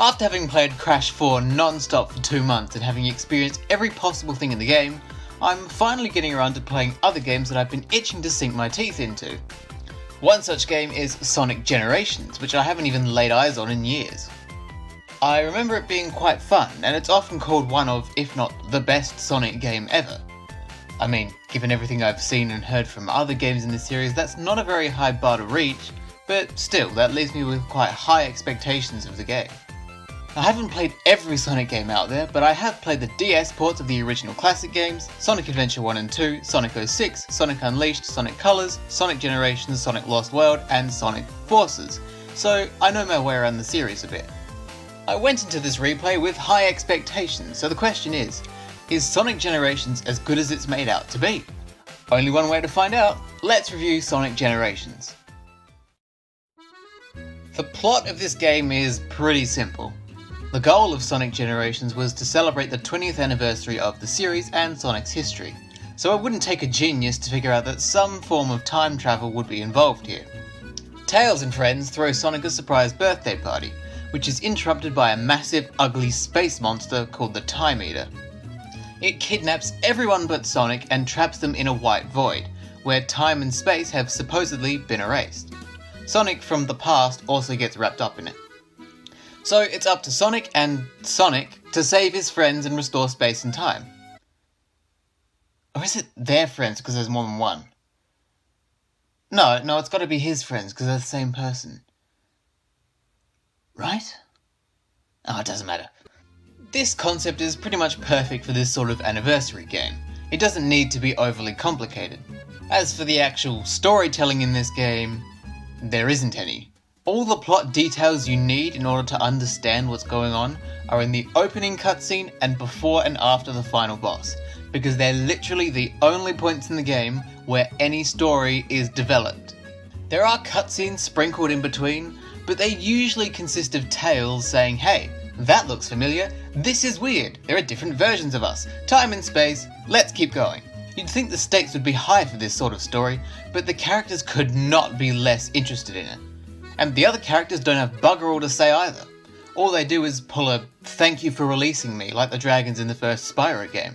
After having played Crash 4 non-stop for 2 months and having experienced every possible thing in the game, I'm finally getting around to playing other games that I've been itching to sink my teeth into. One such game is Sonic Generations, which I haven't even laid eyes on in years. I remember it being quite fun, and it's often called one of, if not the best Sonic game ever. I mean, given everything I've seen and heard from other games in the series, that's not a very high bar to reach, but still, that leaves me with quite high expectations of the game. I haven't played every Sonic game out there, but I have played the DS ports of the original classic games, Sonic Adventure 1 and 2, Sonic 06, Sonic Unleashed, Sonic Colors, Sonic Generations, Sonic Lost World, and Sonic Forces, so I know my way around the series a bit. I went into this replay with high expectations, so the question is Sonic Generations as good as it's made out to be? Only one way to find out, let's review Sonic Generations. The plot of this game is pretty simple. The goal of Sonic Generations was to celebrate the 20th anniversary of the series and Sonic's history, so it wouldn't take a genius to figure out that some form of time travel would be involved here. Tails and friends throw Sonic a surprise birthday party, which is interrupted by a massive, ugly space monster called the Time Eater. It kidnaps everyone but Sonic and traps them in a white void, where time and space have supposedly been erased. Sonic from the past also gets wrapped up in it. So it's up to Sonic to save his friends and restore space and time. Or is it their friends because there's more than one? No, it's got to be his friends because they're the same person. Right? Oh, it doesn't matter. This concept is pretty much perfect for this sort of anniversary game. It doesn't need to be overly complicated. As for the actual storytelling in this game, there isn't any. All the plot details you need in order to understand what's going on are in the opening cutscene and before and after the final boss, because they're literally the only points in the game where any story is developed. There are cutscenes sprinkled in between, but they usually consist of Tails saying, "Hey, that looks familiar, this is weird, there are different versions of us, time and space, let's keep going." You'd think the stakes would be high for this sort of story, but the characters could not be less interested in it. And the other characters don't have bugger all to say either. All they do is pull a "thank you for releasing me" like the dragons in the first Spyro game.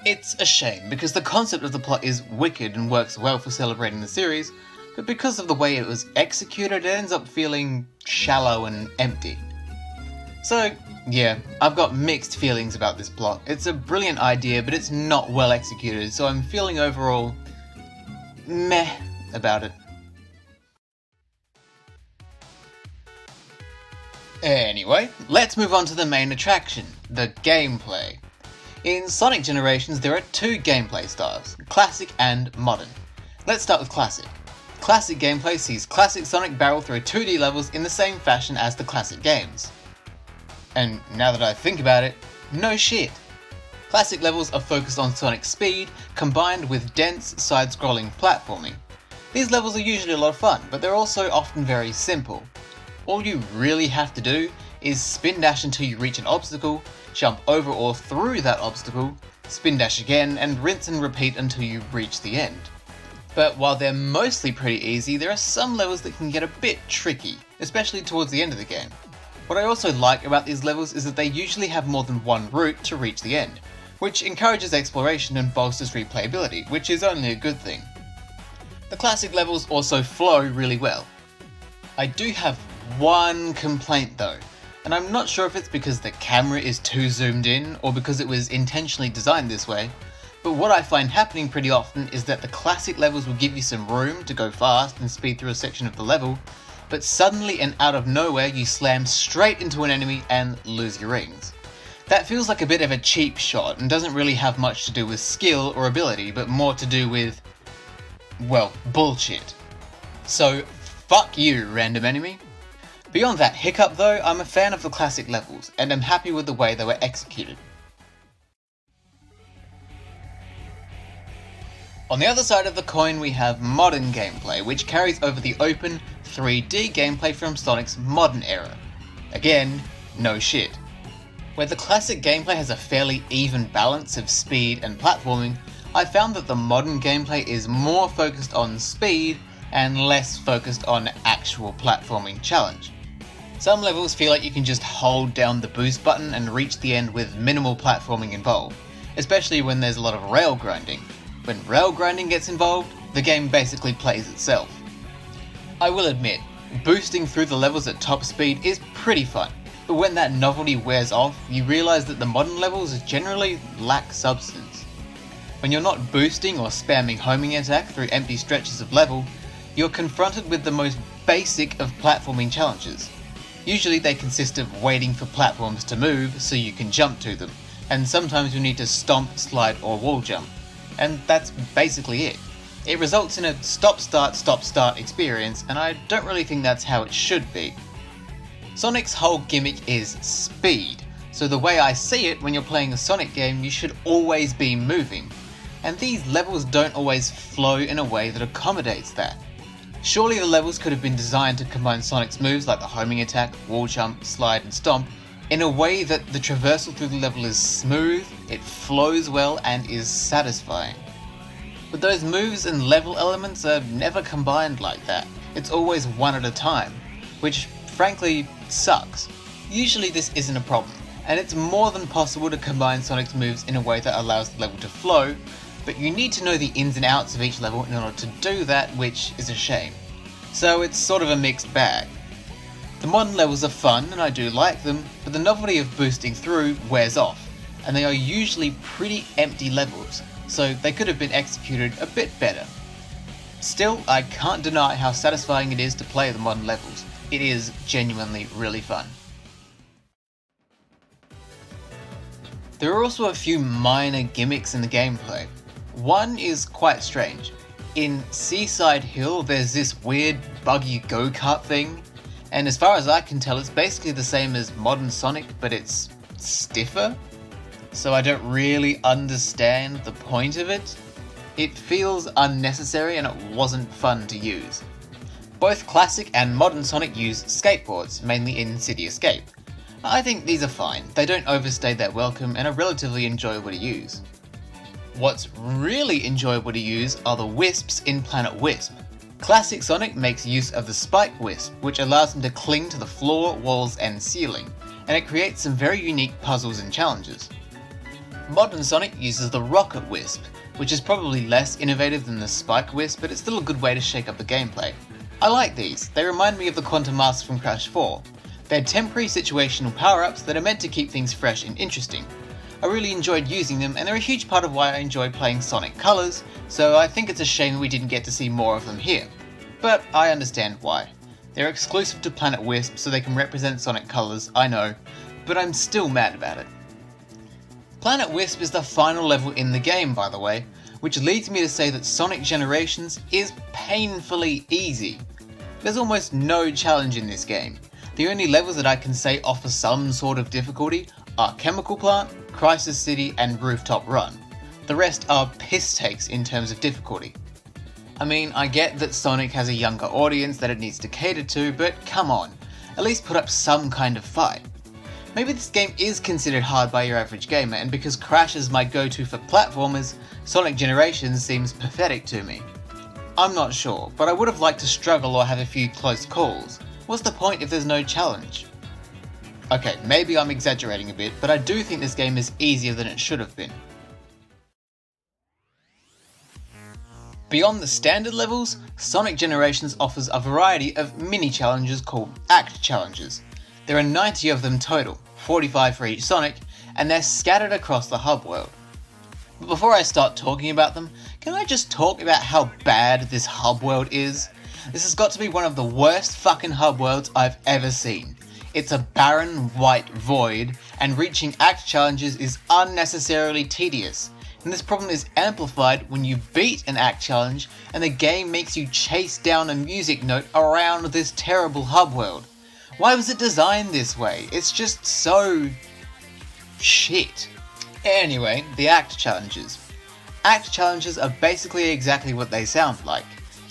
It's a shame, because the concept of the plot is wicked and works well for celebrating the series, but because of the way it was executed, it ends up feeling shallow and empty. So, yeah, I've got mixed feelings about this plot. It's a brilliant idea, but it's not well executed, so I'm feeling overall meh about it. Anyway, let's move on to the main attraction, the gameplay. In Sonic Generations, there are two gameplay styles, classic and modern. Let's start with classic. Classic gameplay sees classic Sonic barrel through 2D levels in the same fashion as the classic games. And now that I think about it, no shit. Classic levels are focused on Sonic's speed, combined with dense, side-scrolling platforming. These levels are usually a lot of fun, but they're also often very simple. All you really have to do is spin dash until you reach an obstacle, jump over or through that obstacle, spin dash again, and rinse and repeat until you reach the end. But while they're mostly pretty easy, there are some levels that can get a bit tricky, especially towards the end of the game. What I also like about these levels is that they usually have more than one route to reach the end, which encourages exploration and bolsters replayability, which is only a good thing. The classic levels also flow really well. I do have one complaint though, and I'm not sure if it's because the camera is too zoomed in or because it was intentionally designed this way, but what I find happening pretty often is that the classic levels will give you some room to go fast and speed through a section of the level, but suddenly and out of nowhere you slam straight into an enemy and lose your rings. That feels like a bit of a cheap shot and doesn't really have much to do with skill or ability, but more to do with, well, bullshit. So, fuck you, random enemy. Beyond that hiccup though, I'm a fan of the classic levels, and I'm happy with the way they were executed. On the other side of the coin we have modern gameplay, which carries over the open, 3D gameplay from Sonic's modern era. Again, no shit. Where the classic gameplay has a fairly even balance of speed and platforming, I found that the modern gameplay is more focused on speed and less focused on actual platforming challenge. Some levels feel like you can just hold down the boost button and reach the end with minimal platforming involved, especially when there's a lot of rail grinding. When rail grinding gets involved, the game basically plays itself. I will admit, boosting through the levels at top speed is pretty fun, but when that novelty wears off, you realise that the modern levels generally lack substance. When you're not boosting or spamming homing attack through empty stretches of level, you're confronted with the most basic of platforming challenges. Usually they consist of waiting for platforms to move so you can jump to them, and sometimes you need to stomp, slide or wall jump. And that's basically it. It results in a stop-start experience, and I don't really think that's how it should be. Sonic's whole gimmick is speed, so the way I see it, when you're playing a Sonic game, you should always be moving. And these levels don't always flow in a way that accommodates that. Surely the levels could have been designed to combine Sonic's moves like the homing attack, wall jump, slide and stomp in a way that the traversal through the level is smooth, it flows well and is satisfying. But those moves and level elements are never combined like that. It's always one at a time, which frankly sucks. Usually this isn't a problem, and it's more than possible to combine Sonic's moves in a way that allows the level to flow, but you need to know the ins and outs of each level in order to do that, which is a shame. So it's sort of a mixed bag. The modern levels are fun and I do like them, but the novelty of boosting through wears off, and they are usually pretty empty levels, so they could have been executed a bit better. Still, I can't deny how satisfying it is to play the modern levels. It is genuinely really fun. There are also a few minor gimmicks in the gameplay. One is quite strange. In Seaside Hill there's this weird buggy go-kart thing, and as far as I can tell it's basically the same as modern Sonic, but it's stiffer? So I don't really understand the point of it. It feels unnecessary and it wasn't fun to use. Both classic and modern Sonic use skateboards, mainly in City Escape. I think these are fine, they don't overstay their welcome and are relatively enjoyable to use. What's really enjoyable to use are the wisps in Planet Wisp. Classic Sonic makes use of the Spike Wisp, which allows him to cling to the floor, walls and ceiling, and it creates some very unique puzzles and challenges. Modern Sonic uses the Rocket Wisp, which is probably less innovative than the Spike Wisp, but it's still a good way to shake up the gameplay. I like these, they remind me of the Quantum Mask from Crash 4. They're temporary situational power-ups that are meant to keep things fresh and interesting. I really enjoyed using them, and they're a huge part of why I enjoy playing Sonic Colors, so I think it's a shame we didn't get to see more of them here. But I understand why. They're exclusive to Planet Wisp, so they can represent Sonic Colors, I know, but I'm still mad about it. Planet Wisp is the final level in the game, by the way, which leads me to say that Sonic Generations is painfully easy. There's almost no challenge in this game. The only levels that I can say offer some sort of difficulty are Chemical Plant, Crisis City and Rooftop Run. The rest are piss takes in terms of difficulty. I mean, I get that Sonic has a younger audience that it needs to cater to, but come on, at least put up some kind of fight. Maybe this game is considered hard by your average gamer, and because Crash is my go-to for platformers, Sonic Generations seems pathetic to me. I'm not sure, but I would have liked to struggle or have a few close calls. What's the point if there's no challenge? Okay, maybe I'm exaggerating a bit, but I do think this game is easier than it should have been. Beyond the standard levels, Sonic Generations offers a variety of mini-challenges called Act Challenges. There are 90 of them total, 45 for each Sonic, and they're scattered across the hub world. But before I start talking about them, can I just talk about how bad this hub world is? This has got to be one of the worst fucking hub worlds I've ever seen. It's a barren white void, and reaching act challenges is unnecessarily tedious. And this problem is amplified when you beat an act challenge and the game makes you chase down a music note around this terrible hub world. Why was it designed this way? It's just so shit. Anyway, the act challenges. Act challenges are basically exactly what they sound like.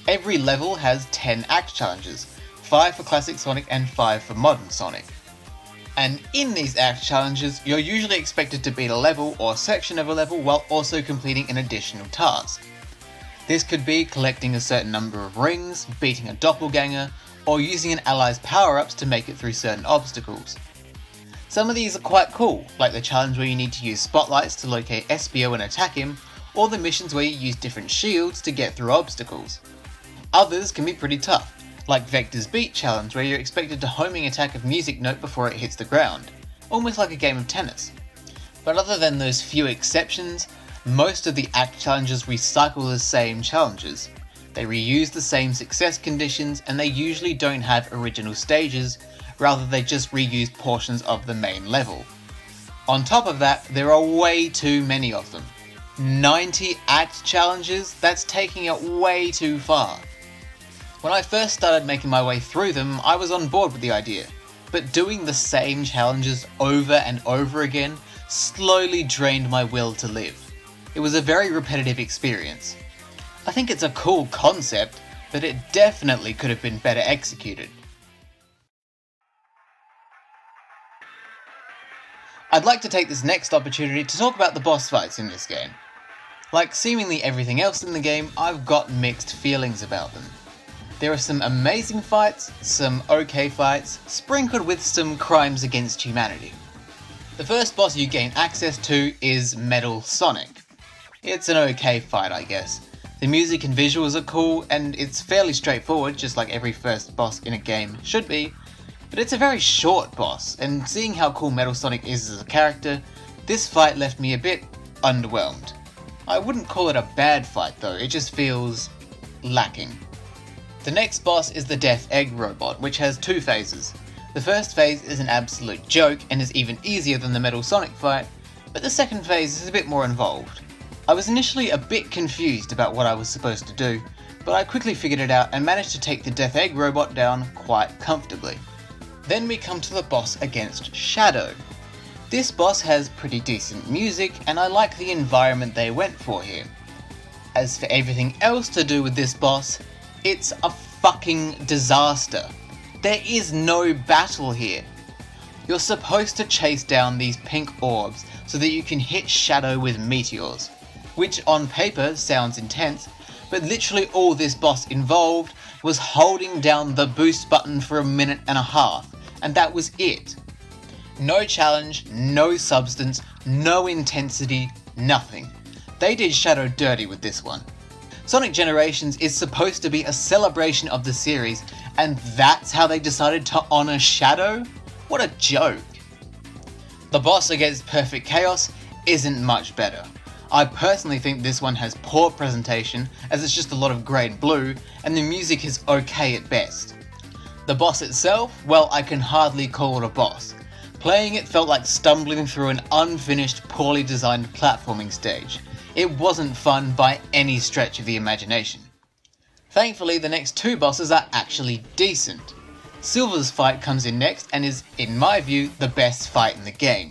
Every level has 10 act challenges, 5 for classic Sonic and 5 for modern Sonic. And in these act challenges, you're usually expected to beat a level or section of a level while also completing an additional task. This could be collecting a certain number of rings, beating a doppelganger, or using an ally's power-ups to make it through certain obstacles. Some of these are quite cool, like the challenge where you need to use spotlights to locate SBO and attack him, or the missions where you use different shields to get through obstacles. Others can be pretty tough, like Vector's Beat challenge where you're expected to homing attack a music note before it hits the ground, almost like a game of tennis. But other than those few exceptions, most of the Act challenges recycle the same challenges. They reuse the same success conditions and they usually don't have original stages, rather they just reuse portions of the main level. On top of that, there are way too many of them. 90 Act challenges? That's taking it way too far. When I first started making my way through them, I was on board with the idea, but doing the same challenges over and over again slowly drained my will to live. It was a very repetitive experience. I think it's a cool concept, but it definitely could have been better executed. I'd like to take this next opportunity to talk about the boss fights in this game. Like seemingly everything else in the game, I've got mixed feelings about them. There are some amazing fights, some okay fights, sprinkled with some crimes against humanity. The first boss you gain access to is Metal Sonic. It's an okay fight, I guess. The music and visuals are cool, and it's fairly straightforward, just like every first boss in a game should be, but it's a very short boss, and seeing how cool Metal Sonic is as a character, this fight left me a bit underwhelmed. I wouldn't call it a bad fight though, it just feels lacking. The next boss is the Death Egg Robot, which has two phases. The first phase is an absolute joke and is even easier than the Metal Sonic fight, but the second phase is a bit more involved. I was initially a bit confused about what I was supposed to do, but I quickly figured it out and managed to take the Death Egg Robot down quite comfortably. Then we come to the boss against Shadow. This boss has pretty decent music and I like the environment they went for here. As for everything else to do with this boss, it's a fucking disaster. There is no battle here. You're supposed to chase down these pink orbs so that you can hit Shadow with meteors, which on paper sounds intense, but literally all this boss involved was holding down the boost button for a minute and a half, and that was it. No challenge, no substance, no intensity, nothing. They did Shadow dirty with this one. Sonic Generations is supposed to be a celebration of the series, and that's how they decided to honour Shadow? What a joke. The boss against Perfect Chaos isn't much better. I personally think this one has poor presentation, as it's just a lot of grey and blue, and the music is okay at best. The boss itself, well, I can hardly call it a boss. Playing it felt like stumbling through an unfinished, poorly designed platforming stage. It wasn't fun by any stretch of the imagination. Thankfully, the next two bosses are actually decent. Silver's fight comes in next and is, in my view, the best fight in the game.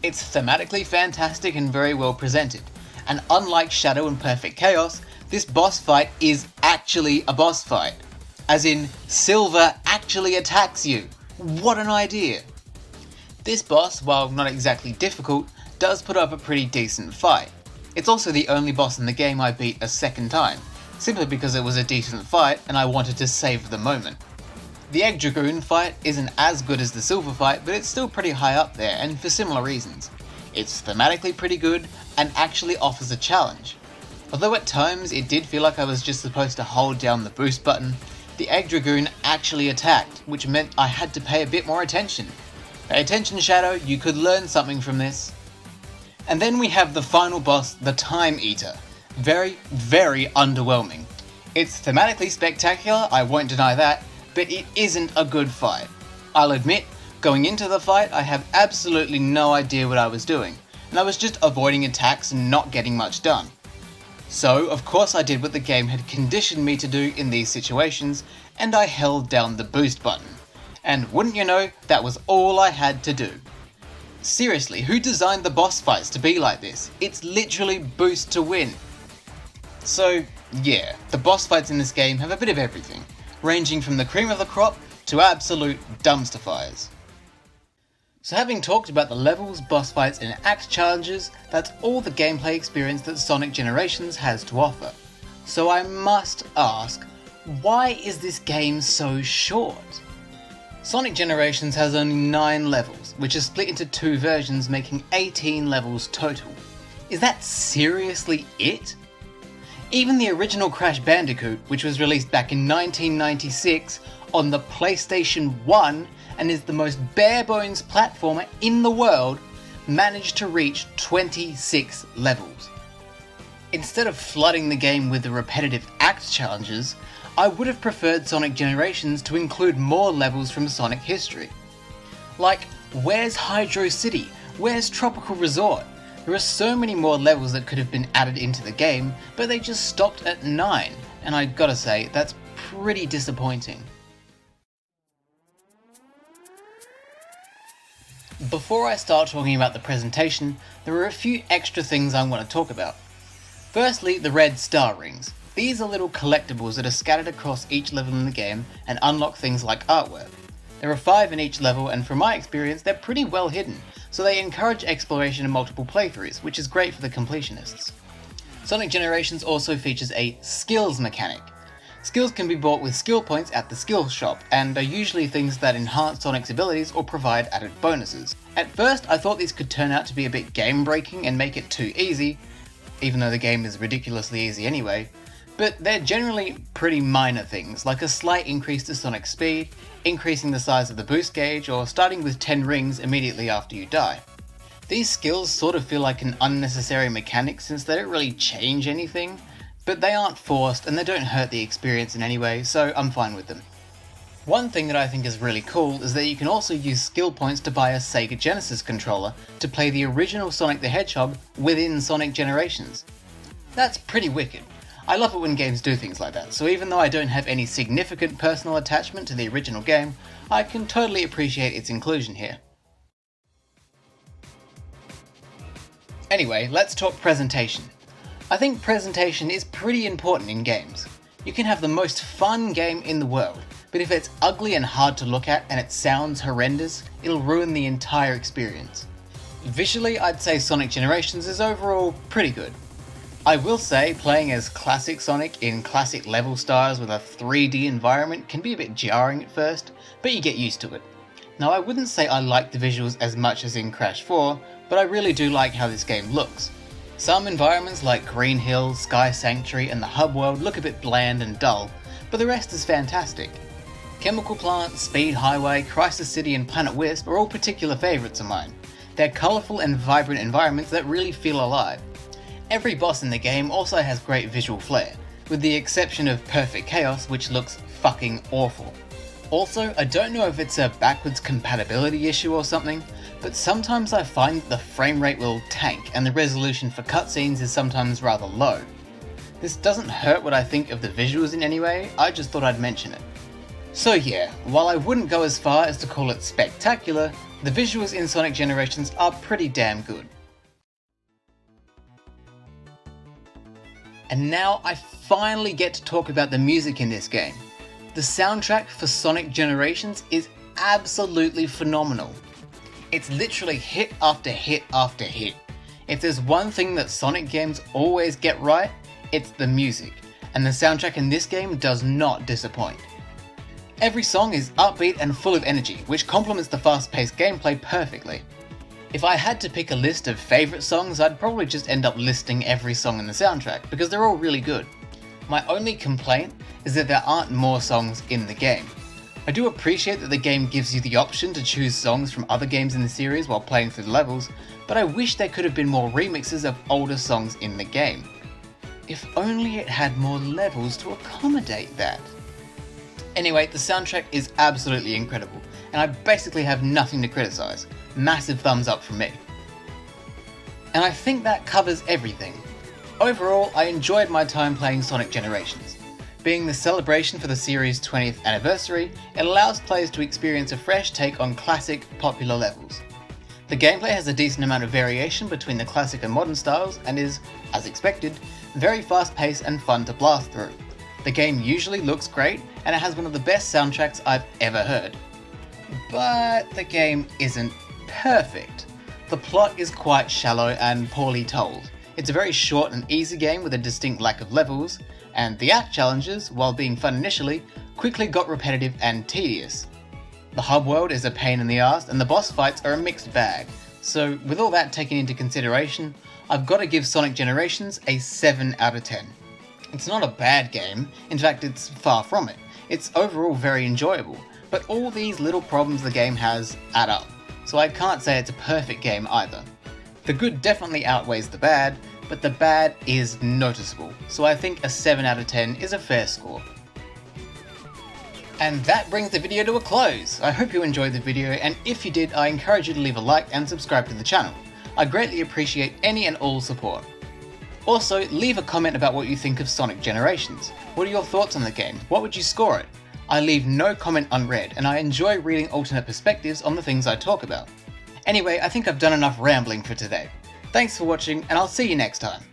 It's thematically fantastic and very well presented, and unlike Shadow and Perfect Chaos, this boss fight is actually a boss fight. As in, Silver actually attacks you. What an idea! This boss, while not exactly difficult, does put up a pretty decent fight. It's also the only boss in the game I beat a second time, simply because it was a decent fight and I wanted to save the moment. The Egg Dragoon fight isn't as good as the Silver fight, but it's still pretty high up there, and for similar reasons. It's thematically pretty good, and actually offers a challenge. Although at times it did feel like I was just supposed to hold down the boost button, the Egg Dragoon actually attacked, which meant I had to pay a bit more attention. Pay attention, Shadow, you could learn something from this. And then we have the final boss, the Time Eater. Very, very underwhelming. It's thematically spectacular, I won't deny that, but it isn't a good fight. I'll admit, going into the fight I have absolutely no idea what I was doing, and I was just avoiding attacks and not getting much done. So, of course I did what the game had conditioned me to do in these situations, and I held down the boost button. And wouldn't you know, that was all I had to do. Seriously, who designed the boss fights to be like this? It's literally boost to win. So, yeah, the boss fights in this game have a bit of everything, ranging from the cream of the crop to absolute dumpster fires. So having talked about the levels, boss fights and act challenges, that's all the gameplay experience that Sonic Generations has to offer. So I must ask, Why is this game so short? Sonic Generations has only 9 levels, which is split into 2 versions, making 18 levels total. Is that seriously it? Even the original Crash Bandicoot, which was released back in 1996 on the PlayStation 1 and is the most bare-bones platformer in the world, managed to reach 26 levels. Instead of flooding the game with the repetitive act challenges, I would have preferred Sonic Generations to include more levels from Sonic history. Like, where's Hydro City? Where's Tropical Resort? There are so many more levels that could have been added into the game, but they just stopped at 9, and I gotta say, that's pretty disappointing. Before I start talking about the presentation, there are a few extra things I want to talk about. Firstly, the red star rings. These are little collectibles that are scattered across each level in the game and unlock things like artwork. There are 5 in each level, and from my experience they're pretty well hidden, so they encourage exploration and multiple playthroughs, which is great for the completionists. Sonic Generations also features a skills mechanic. Skills can be bought with skill points at the skills shop, and are usually things that enhance Sonic's abilities or provide added bonuses. At first I thought these could turn out to be a bit game breaking and make it too easy, even though the game is ridiculously easy anyway, but they're generally pretty minor things, like a slight increase to Sonic's speed, increasing the size of the boost gauge, or starting with 10 rings immediately after you die. These skills sort of feel like an unnecessary mechanic since they don't really change anything, but they aren't forced and they don't hurt the experience in any way, so I'm fine with them. One thing that I think is really cool is that you can also use skill points to buy a Sega Genesis controller to play the original Sonic the Hedgehog within Sonic Generations. That's pretty wicked. I love it when games do things like that, so even though I don't have any significant personal attachment to the original game, I can totally appreciate its inclusion here. Anyway, let's talk presentation. I think presentation is pretty important in games. You can have the most fun game in the world, but if it's ugly and hard to look at and it sounds horrendous, it'll ruin the entire experience. Visually, I'd say Sonic Generations is overall pretty good. I will say playing as classic Sonic in classic level styles with a 3D environment can be a bit jarring at first, but you get used to it. Now I wouldn't say I like the visuals as much as in Crash 4, but I really do like how this game looks. Some environments like Green Hill, Sky Sanctuary and the Hub World look a bit bland and dull, but the rest is fantastic. Chemical Plant, Speed Highway, Crisis City and Planet Wisp are all particular favourites of mine. They're colourful and vibrant environments that really feel alive. Every boss in the game also has great visual flair, with the exception of Perfect Chaos, which looks fucking awful. Also, I don't know if it's a backwards compatibility issue or something, but sometimes I find that the frame rate will tank and the resolution for cutscenes is sometimes rather low. This doesn't hurt what I think of the visuals in any way, I just thought I'd mention it. So yeah, while I wouldn't go as far as to call it spectacular, the visuals in Sonic Generations are pretty damn good. And now I finally get to talk about the music in this game. The soundtrack for Sonic Generations is absolutely phenomenal. It's literally hit after hit after hit. If there's one thing that Sonic games always get right, it's the music, and the soundtrack in this game does not disappoint. Every song is upbeat and full of energy, which complements the fast-paced gameplay perfectly. If I had to pick a list of favourite songs, I'd probably just end up listing every song in the soundtrack, because they're all really good. My only complaint is that there aren't more songs in the game. I do appreciate that the game gives you the option to choose songs from other games in the series while playing through the levels, but I wish there could have been more remixes of older songs in the game. If only it had more levels to accommodate that. Anyway, the soundtrack is absolutely incredible, and I basically have nothing to criticise. Massive thumbs up from me. And I think that covers everything. Overall, I enjoyed my time playing Sonic Generations. Being the celebration for the series' 20th anniversary, it allows players to experience a fresh take on classic, popular levels. The gameplay has a decent amount of variation between the classic and modern styles and is, as expected, very fast-paced and fun to blast through. The game usually looks great, and it has one of the best soundtracks I've ever heard. But the game isn't perfect. The plot is quite shallow and poorly told. It's a very short and easy game with a distinct lack of levels, and the act challenges, while being fun initially, quickly got repetitive and tedious. The hub world is a pain in the ass, and the boss fights are a mixed bag. So with all that taken into consideration, I've got to give Sonic Generations a 7 out of 10. It's not a bad game, in fact it's far from it. It's overall very enjoyable, but all these little problems the game has add up, so I can't say it's a perfect game either. The good definitely outweighs the bad, but the bad is noticeable, so I think a 7 out of 10 is a fair score. And that brings the video to a close. I hope you enjoyed the video, and if you did, I encourage you to leave a like and subscribe to the channel. I greatly appreciate any and all support. Also, leave a comment about what you think of Sonic Generations. What are your thoughts on the game? What would you score it? I leave no comment unread, and I enjoy reading alternate perspectives on the things I talk about. Anyway, I think I've done enough rambling for today. Thanks for watching, and I'll see you next time.